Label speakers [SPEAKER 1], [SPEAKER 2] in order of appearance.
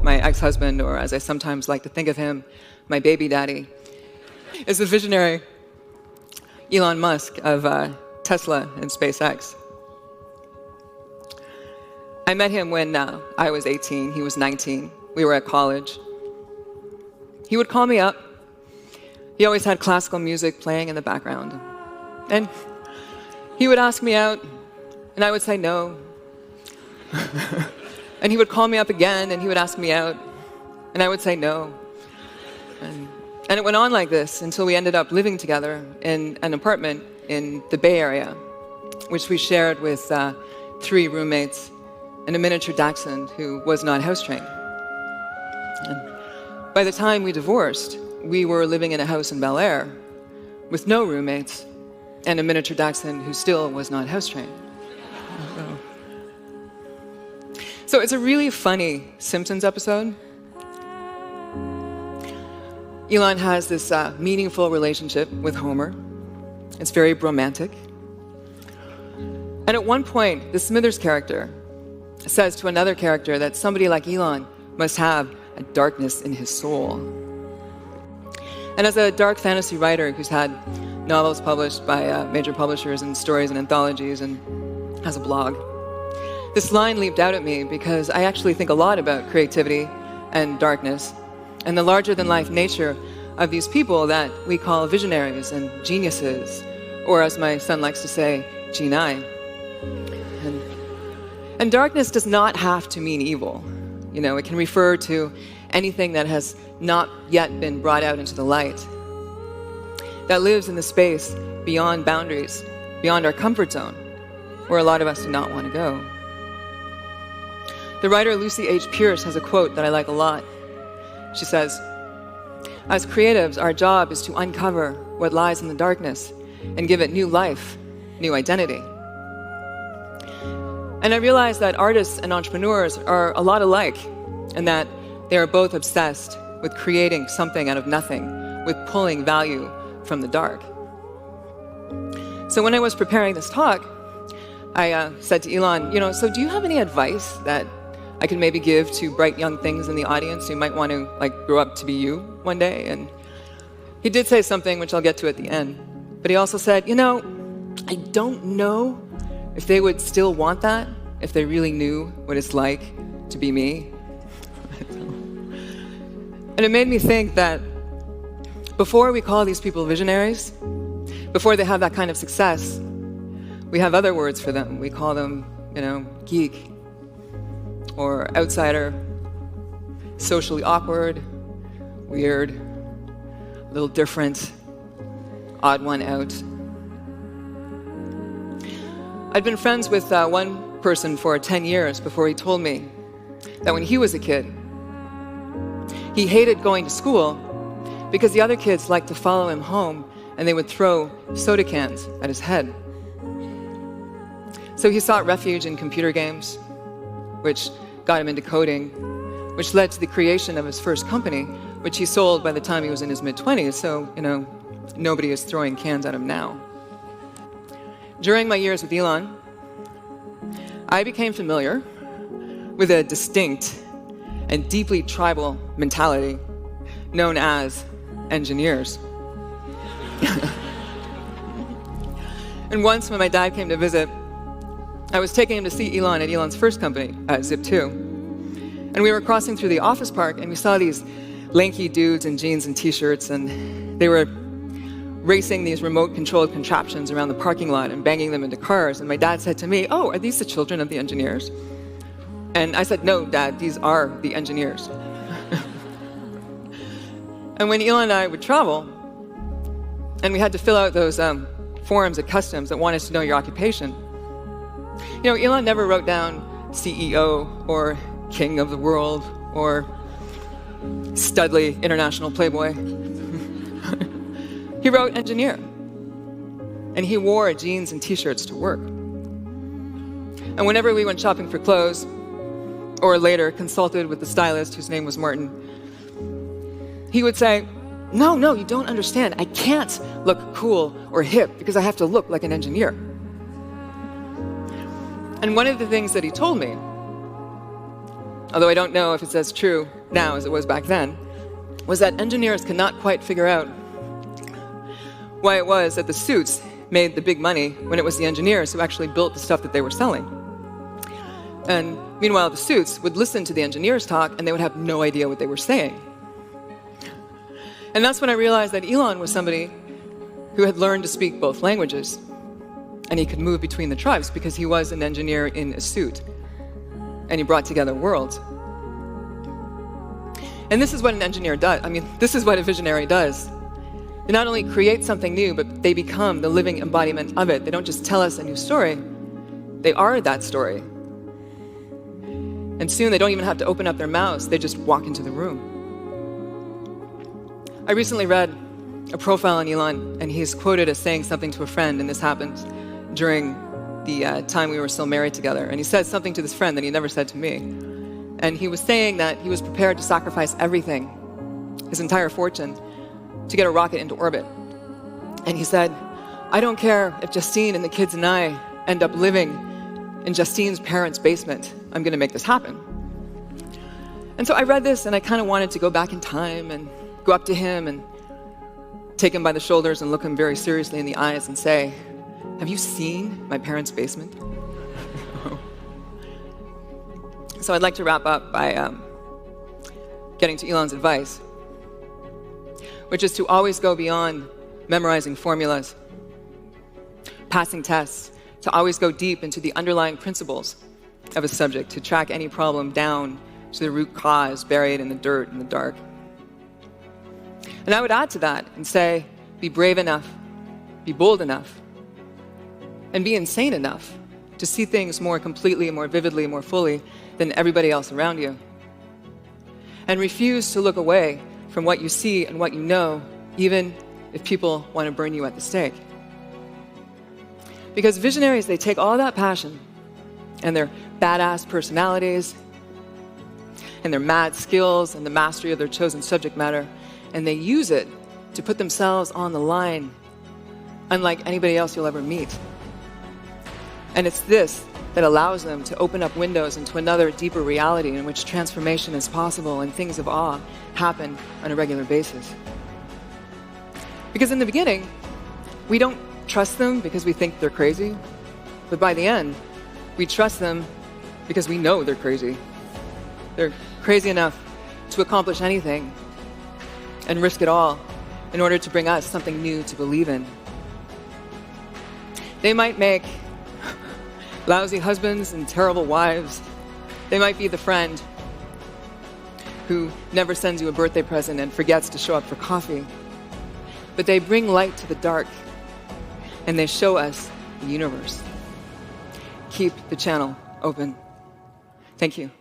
[SPEAKER 1] My ex-husband, or as I sometimes like to think of him, my baby daddy, is the visionary Elon Musk of Tesla and SpaceX. I met him when I was 18, he was 19. We were at college. He would call me up. He always had classical music playing in the background. And he would ask me out, and I would say no. And he would call me up again, and he would ask me out, and I would say no. And it went on like this until we ended up living together in an apartment in the Bay Area, which we shared with 3 roommates and a miniature dachshund who was not house-trained. And by the time we divorced, we were living in a house in Bel Air with no roommates and a miniature dachshund who still was not house-trained. So it's a really funny Simpsons episode. Elon has this meaningful relationship with Homer. It's very romantic. And at one point, the Smithers character says to another character that somebody like Elon must have a darkness in his soul. And as a dark fantasy writer who's had novels published by major publishers and stories and anthologies and has a blog, this line leaped out at me because I actually think a lot about creativity and darkness and the larger-than-life nature of these people that we call visionaries and geniuses, or as my son likes to say, genii. And darkness does not have to mean evil. You know, it can refer to anything that has not yet been brought out into the light, that lives in the space beyond boundaries, beyond our comfort zone, where a lot of us do not want to go. The writer Lucy H. Pierce has a quote that I like a lot. She says, "As creatives, our job is to uncover what lies in the darkness and give it new life, new identity." And I realize that artists and entrepreneurs are a lot alike, and that they are both obsessed with creating something out of nothing, with pulling value from the dark. So when I was preparing this talk, I said to Elon, so do you have any advice that I can maybe give to bright young things in the audience who might want to grow up to be you one day? And he did say something which I'll get to at the end. But he also said, I don't know if they would still want that, if they really knew what it's like to be me. And it made me think that before we call these people visionaries, before they have that kind of success, we have other words for them. We call them, geek, or outsider, socially awkward, weird, a little different, odd one out. I'd been friends with one person for 10 years before he told me that when he was a kid, he hated going to school because the other kids liked to follow him home and they would throw soda cans at his head. So he sought refuge in computer games, which got him into coding, which led to the creation of his first company, which he sold by the time he was in his mid-20s, so, nobody is throwing cans at him now. During my years with Elon, I became familiar with a distinct and deeply tribal mentality known as engineers. And once when my dad came to visit, I was taking him to see Elon at Elon's first company, Zip2. And we were crossing through the office park, and we saw these lanky dudes in jeans and t-shirts, and they were racing these remote-controlled contraptions around the parking lot and banging them into cars. And my dad said to me, "Oh, are these the children of the engineers?" And I said, "No, Dad, these are the engineers." And when Elon and I would travel, and we had to fill out those forms at customs that wanted to know your occupation, Elon never wrote down CEO or King of the World or Studley International Playboy. He wrote engineer. And he wore jeans and t-shirts to work. And whenever we went shopping for clothes, or later consulted with the stylist whose name was Martin, he would say, no, you don't understand. I can't look cool or hip because I have to look like an engineer. And one of the things that he told me, although I don't know if it's as true now as it was back then, was that engineers could not quite figure out why it was that the suits made the big money when it was the engineers who actually built the stuff that they were selling. And meanwhile, the suits would listen to the engineers talk and they would have no idea what they were saying. And that's when I realized that Elon was somebody who had learned to speak both languages. And he could move between the tribes because he was an engineer in a suit. And he brought together worlds. And this is what an engineer does. I mean, this is what a visionary does. They not only create something new, but they become the living embodiment of it. They don't just tell us a new story. They are that story. And soon they don't even have to open up their mouths. They just walk into the room. I recently read a profile on Elon, and he's quoted as saying something to a friend, and this happened during the time we were still married together. And he said something to this friend that he never said to me. And he was saying that he was prepared to sacrifice everything, his entire fortune, to get a rocket into orbit. And he said, I don't care if Justine and the kids and I end up living in Justine's parents' basement. I'm going to make this happen. And so I read this, and I kind of wanted to go back in time and go up to him and take him by the shoulders and look him very seriously in the eyes and say, have you seen my parents' basement? So I'd like to wrap up by getting to Elon's advice, which is to always go beyond memorizing formulas, passing tests, to always go deep into the underlying principles of a subject, to track any problem down to the root cause buried in the dirt and the dark. And I would add to that and say, be brave enough, be bold enough, and be insane enough to see things more completely, more vividly, more fully than everybody else around you. And refuse to look away from what you see and what you know, even if people want to burn you at the stake. Because visionaries, they take all that passion and their badass personalities and their mad skills and the mastery of their chosen subject matter, and they use it to put themselves on the line, unlike anybody else you'll ever meet. And it's this that allows them to open up windows into another deeper reality in which transformation is possible and things of awe happen on a regular basis. Because in the beginning, we don't trust them because we think they're crazy, but by the end, we trust them because we know they're crazy. They're crazy enough to accomplish anything and risk it all in order to bring us something new to believe in. They might make lousy husbands and terrible wives. They might be the friend who never sends you a birthday present and forgets to show up for coffee. But they bring light to the dark, and they show us the universe. Keep the channel open. Thank you.